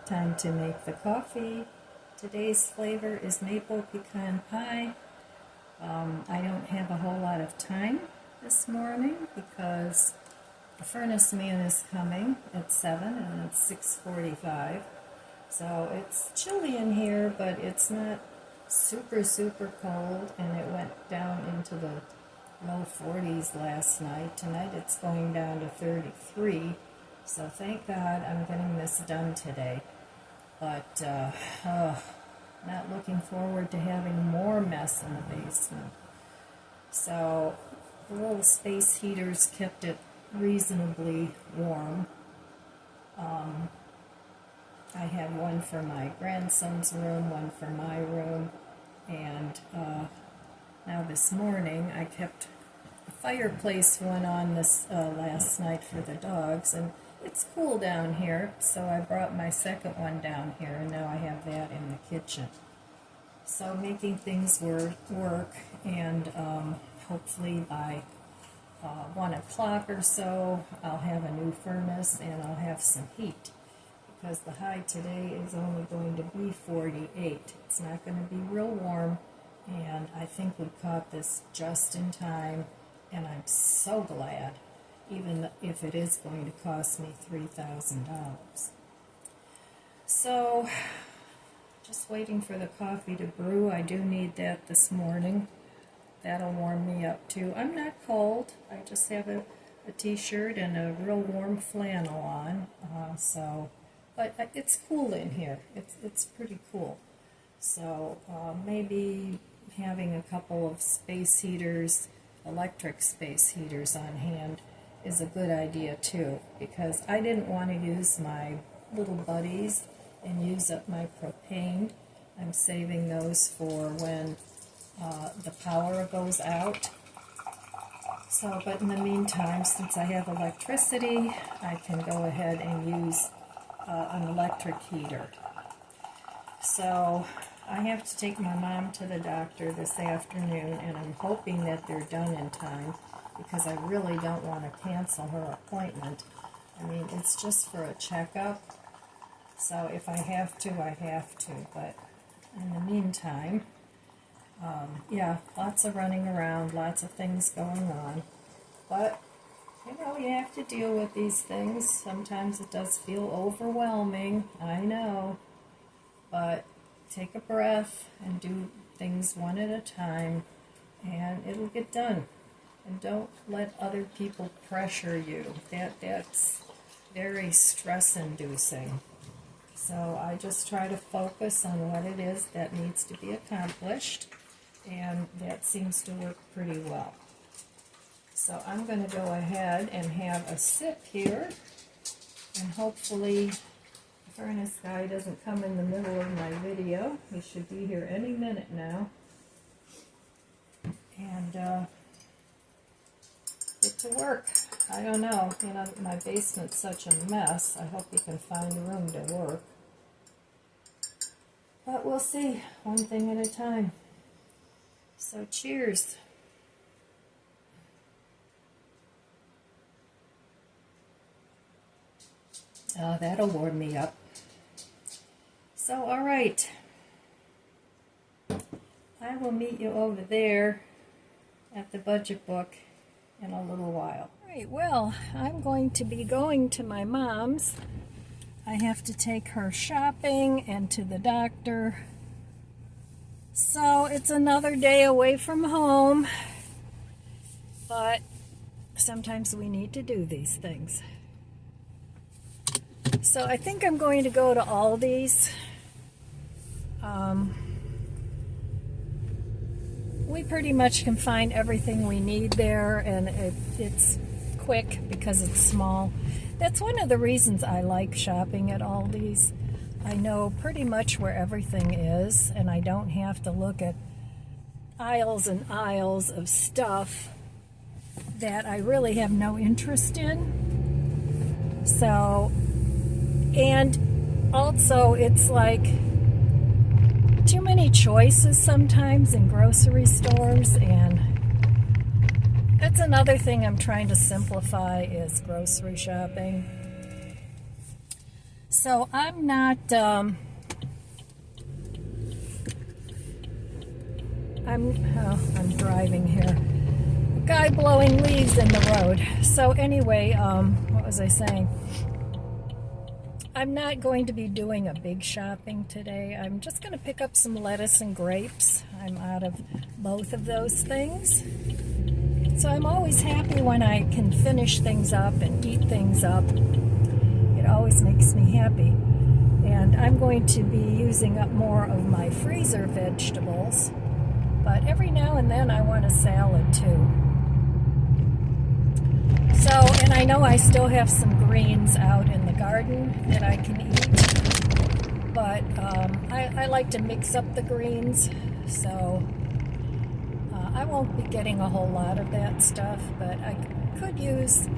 Time to make the coffee. Today's flavor is maple pecan pie. I don't have a whole lot of time this morning because the furnace man is coming at 7 and it's 6:45. So it's chilly in here, but it's not super cold, and it went down into the low 40s last night. Tonight it's going down to 33. So thank God I'm getting this done today. But not looking forward to having more mess in the basement. So the little space heaters kept it reasonably warm. I had one for my grandson's room, one for my room, and now this morning I kept the fireplace one on this last night for the dogs, and it's cool down here, so I brought my second one down here, and now I have that in the kitchen. So making things work, and hopefully by 1 o'clock or so I'll have a new furnace and I'll have some heat, because the high today is only going to be 48. It's not going to be real warm, and I think we caught this just in time, and I'm so glad, even if it is going to cost me $3,000. So, just waiting for the coffee to brew. I do need that this morning. That'll warm me up too. I'm not cold. I just have a t-shirt and a real warm flannel on. But it's cool in here. It's pretty cool. So maybe having a couple of space heaters, electric space heaters on hand is a good idea too, because I didn't want to use my little buddies and use up my propane. I'm saving those for when the power goes out. So, but in the meantime, since I have electricity, I can go ahead and use an electric heater. So I have to take my mom to the doctor this afternoon, and I'm hoping that they're done in time, because I really don't want to cancel her appointment. I mean, it's just for a checkup, so if I have to, I have to. But in the meantime, yeah, lots of running around, lots of things going on. But, you know, you have to deal with these things. Sometimes it does feel overwhelming, I know. But take a breath and do things one at a time, and it'll get done. And don't let other people pressure you. That's very stress-inducing. So I just try to focus on what it is that needs to be accomplished, and that seems to work pretty well. So I'm going to go ahead and have a sip here, and hopefully the furnace guy doesn't come in the middle of my video. He should be here any minute now. And get to work. I don't know, you know, my basement's such a mess. I hope you can find room to work. But we'll see, one thing at a time. So cheers. That'll warm me up. So, all right. I will meet you over there at the budget book in a little while. All right, well, I'm going to be going to my mom's. I have to take her shopping and to the doctor. So it's another day away from home, but sometimes we need to do these things. So I think I'm going to go to Aldi's. We pretty much can find everything we need there, and it's quick because it's small. That's one of the reasons I like shopping at Aldi's. I know pretty much where everything is, and I don't have to look at aisles and aisles of stuff that I really have no interest in. So, and also it's like too many choices sometimes in grocery stores, and that's another thing I'm trying to simplify is grocery shopping. So So I'm not, I'm driving here. A guy blowing leaves in the road. So anyway, what was I saying? I'm not going to be doing a big shopping today. I'm just going to pick up some lettuce and grapes. I'm out of both of those things. So I'm always happy when I can finish things up and eat things up. It always makes me happy. And I'm going to be using up more of my freezer vegetables. But every now and then I want a salad too. So, and I know I still have some greens out in the garden that I can eat, but I like to mix up the greens, so I won't be getting a whole lot of that stuff, but I could use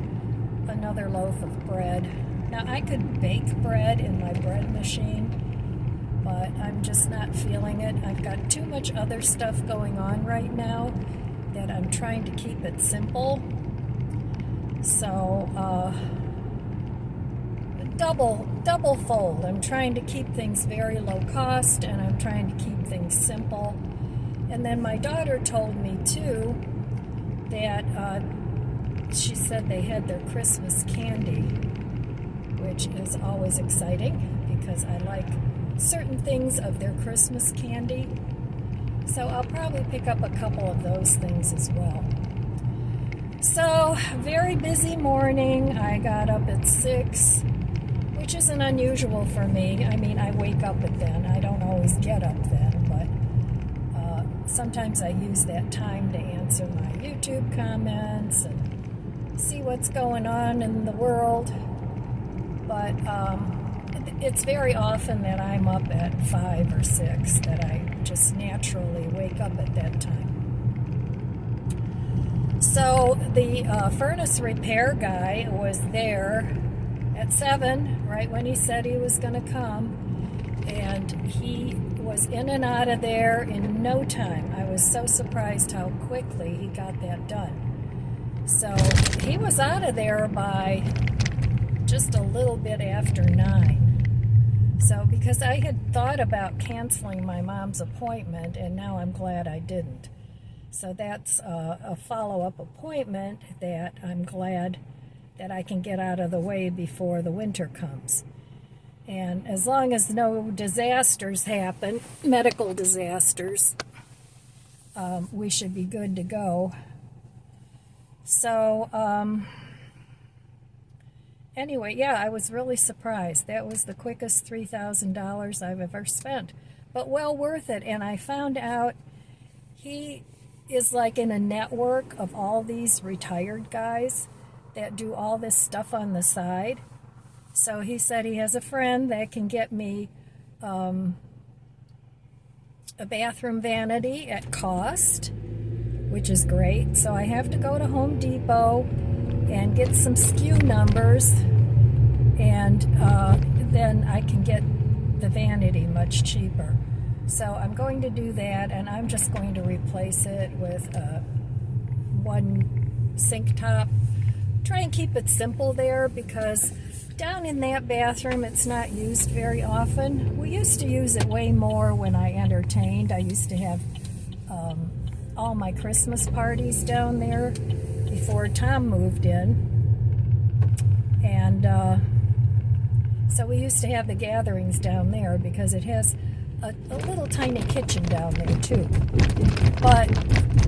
another loaf of bread. Now, I could bake bread in my bread machine, but I'm just not feeling it. I've got too much other stuff going on right now that I'm trying to keep it simple. So, double fold. I'm trying to keep things very low cost, and I'm trying to keep things simple. And then my daughter told me too that she said they had their Christmas candy, which is always exciting because I like certain things of their Christmas candy. So I'll probably pick up a couple of those things as well. So, very busy morning. I got up at 6, which isn't unusual for me. I mean, I wake up at then. I don't always get up then, but sometimes I use that time to answer my YouTube comments and see what's going on in the world. But it's very often that I'm up at 5 or 6 that I just naturally wake up at that time. So the furnace repair guy was there at 7, right when he said he was going to come, and he was in and out of there in no time. I was so surprised how quickly he got that done. So he was out of there by just a little bit after 9. So because I had thought about canceling my mom's appointment, and now I'm glad I didn't. So that's a follow-up appointment that I'm glad that I can get out of the way before the winter comes. And as long as no disasters happen, medical disasters, we should be good to go. So, anyway, yeah, I was really surprised. That was the quickest $3,000 I've ever spent, but well worth it. And I found out he is like in a network of all these retired guys that do all this stuff on the side. So he said he has a friend that can get me a bathroom vanity at cost, which is great. So I have to go to Home Depot and get some SKU numbers, and then I can get the vanity much cheaper. So I'm going to do that, and I'm just going to replace it with one sink top. Try and keep it simple there, because down in that bathroom it's not used very often. We used to use it way more when I entertained. I used to have all my Christmas parties down there before Tom moved in. And so we used to have the gatherings down there because it has a little tiny kitchen down there too. But,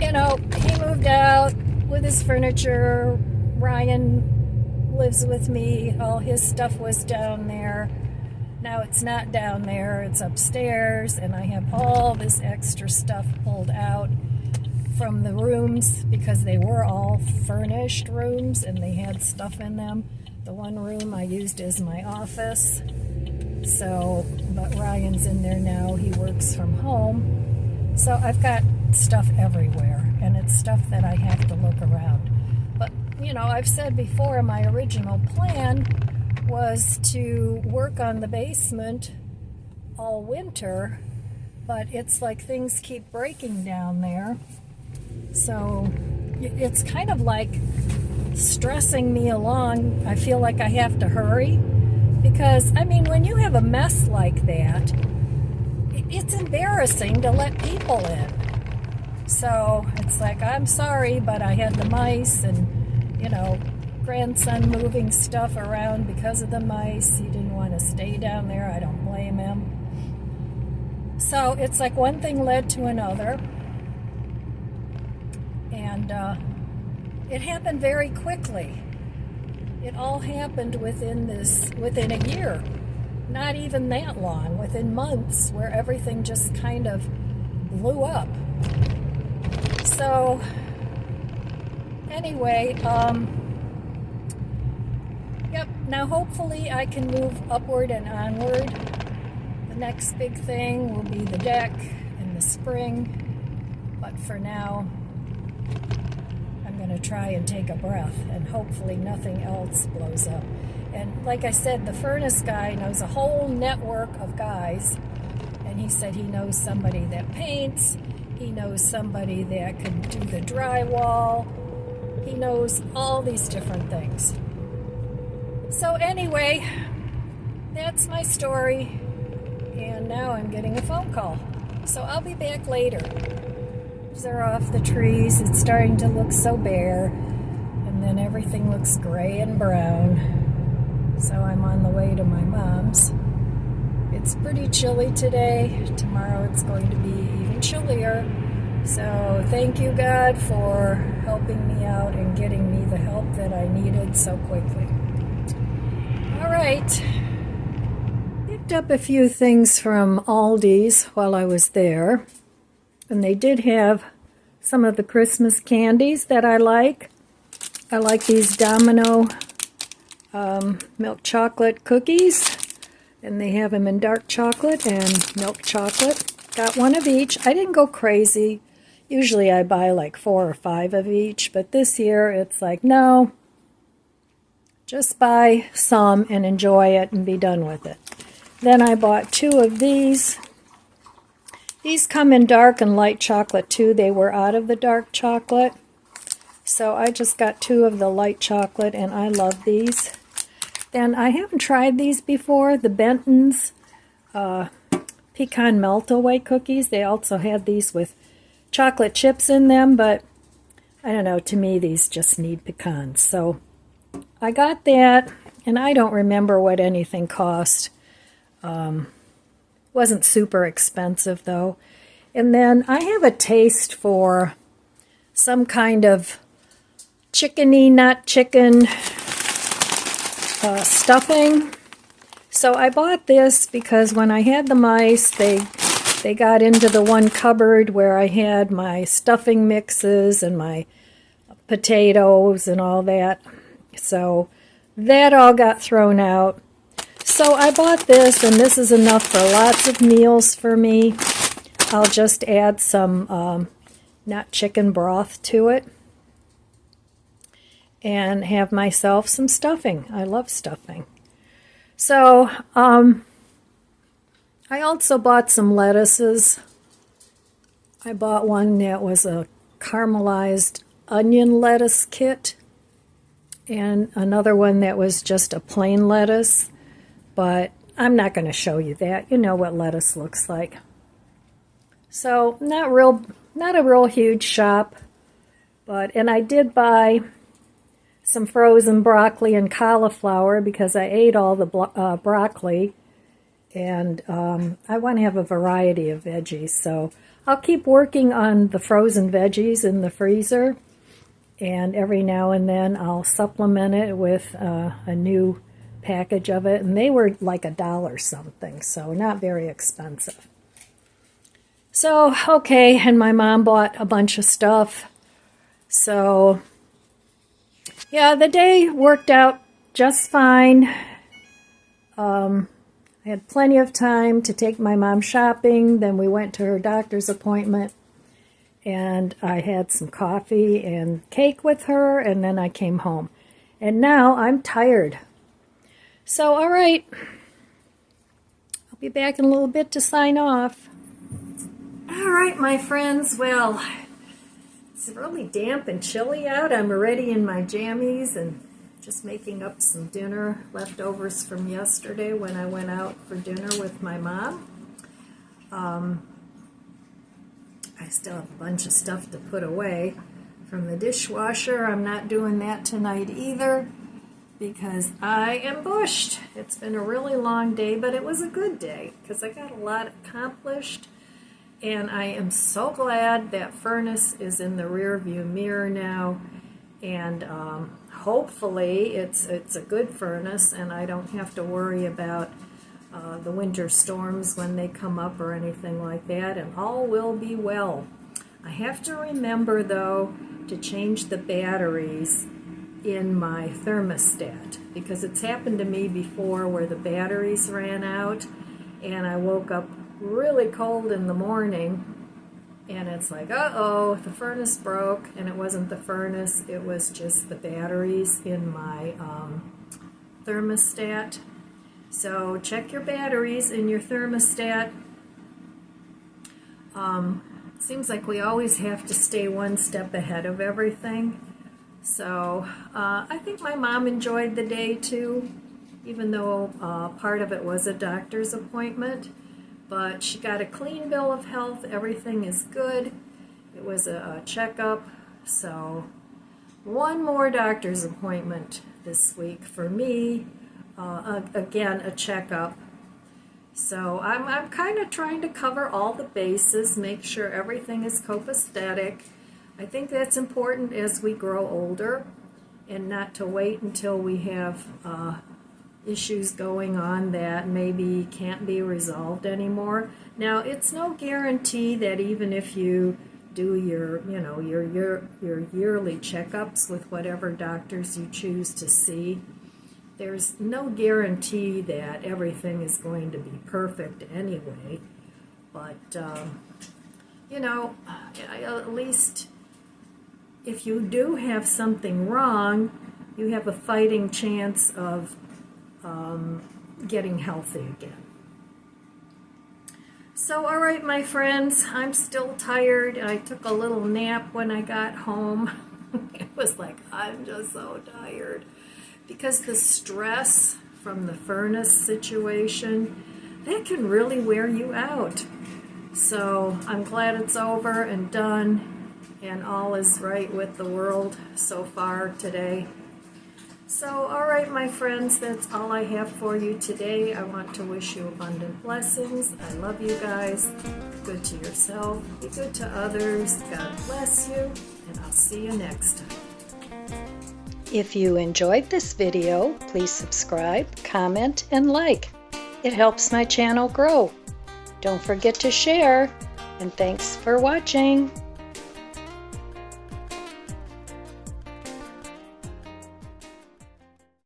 you know, he moved out with his furniture. Ryan lives with me. All his stuff was down there. Now it's not down there, it's upstairs, and I have all this extra stuff pulled out from the rooms because they were all furnished rooms and they had stuff in them. The one room I used as my office. So, but Ryan's in there now. He works from home. So I've got stuff everywhere, and it's stuff that I have to look around. But, you know, I've said before, my original plan was to work on the basement all winter, but it's like things keep breaking down there. So it's kind of like stressing me along. I feel like I have to hurry Because, I mean, when you have a mess like that, it's embarrassing to let people in. So it's like, I'm sorry, but I had the mice and, you know, grandson moving stuff around because of the mice. He didn't want to stay down there. I don't blame him. So it's like one thing led to another. And it happened very quickly. It all happened within a year. Not even that long, within months, where everything just kind of blew up. So, anyway, yep, now hopefully I can move upward and onward. The next big thing will be the deck in the spring, but for now, I'm going to try and take a breath, and hopefully nothing else blows up. And like I said, the furnace guy knows a whole network of guys, and he said he knows somebody that paints, he knows somebody that can do the drywall, he knows all these different things. So anyway, that's my story, and now I'm getting a phone call. So I'll be back later. They're off the trees, it's starting to look so bare, and then everything looks gray and brown. So I'm on the way to my mom's. It's pretty chilly today. Tomorrow it's going to be even chillier. So thank you, God, for helping me out and getting me the help that I needed so quickly. All right. Picked up a few things from Aldi's while I was there. And they did have some of the Christmas candies that I like. I like these Domino milk chocolate cookies, and they have them in dark chocolate and milk chocolate. Got one of each. I didn't go crazy. Usually I buy like 4 or 5 of each, but this year it's like, no, just buy some and enjoy it and be done with it. Then I bought 2 of these. These come in dark and light chocolate too. They were out of the dark chocolate. So I just got 2 of the light chocolate, and I love these. Then I haven't tried these before, the Benton's pecan melt-away cookies. They also had these with chocolate chips in them, but I don't know, to me these just need pecans. So I got that, and I don't remember what anything cost. Wasn't super expensive though. And then I have a taste for some kind of chickeny, not chicken stuffing. So I bought this because when I had the mice, they got into the one cupboard where I had my stuffing mixes and my potatoes and all that. So that all got thrown out. So I bought this, and this is enough for lots of meals for me. I'll just add some not chicken broth to it and have myself some stuffing. I love stuffing. So I also bought some lettuces. I bought one that was a caramelized onion lettuce kit, and another one that was just a plain lettuce. But I'm not going to show you that. You know what lettuce looks like. So not a real huge shop, and I did buy some frozen broccoli and cauliflower because I ate all the broccoli, and I want to have a variety of veggies. So I'll keep working on the frozen veggies in the freezer, and every now and then I'll supplement it with a new package of it, and they were like $1 something, so not very expensive. So, okay, and my mom bought a bunch of stuff. So, yeah, the day worked out just fine. I had plenty of time to take my mom shopping. Then we went to her doctor's appointment, and I had some coffee and cake with her, and then I came home. And now I'm tired. So, all right, I'll be back in a little bit to sign off. All right, my friends, well, it's really damp and chilly out. I'm already in my jammies and Just making up some dinner, leftovers from yesterday when I went out for dinner with my mom. I still have a bunch of stuff to put away from the dishwasher. I'm not doing that tonight either because I am bushed. It's been a really long day, but it was a good day because I got a lot accomplished. And I am so glad that furnace is in the rear view mirror now. And hopefully it's a good furnace and I don't have to worry about the winter storms when they come up or anything like that, and all will be well. I have to remember though to change the batteries in my thermostat because it's happened to me before where the batteries ran out and I woke up really cold in the morning and it's like, uh-oh, the furnace broke, and it wasn't the furnace, it was just the batteries in my thermostat. So check your batteries in your thermostat. Seems like we always have to stay one step ahead of everything. So I think my mom enjoyed the day too, even though part of it was a doctor's appointment. But she got a clean bill of health. Everything is good. It was a checkup. So one more doctor's appointment this week for me. Again, a checkup. So I'm kind of trying to cover all the bases, make sure everything is copacetic. I think that's important as we grow older and not to wait until we have issues going on that maybe can't be resolved anymore. Now, it's no guarantee that even if you do your yearly checkups with whatever doctors you choose to see, there's no guarantee that everything is going to be perfect anyway. But at least if you do have something wrong, you have a fighting chance of getting healthy again. So, all right, my friends, I'm still tired. I took a little nap when I got home. It was like, I'm just so tired. Because the stress from the furnace situation, that can really wear you out. So, I'm glad it's over and done, and all is right with the world so far today. So, all right, my friends, that's all I have for you today. I want to wish you abundant blessings. I love you guys. Be good to yourself. Be good to others. God bless you, and I'll see you next time. If you enjoyed this video, please subscribe, comment, and like. It helps my channel grow. Don't forget to share, and thanks for watching.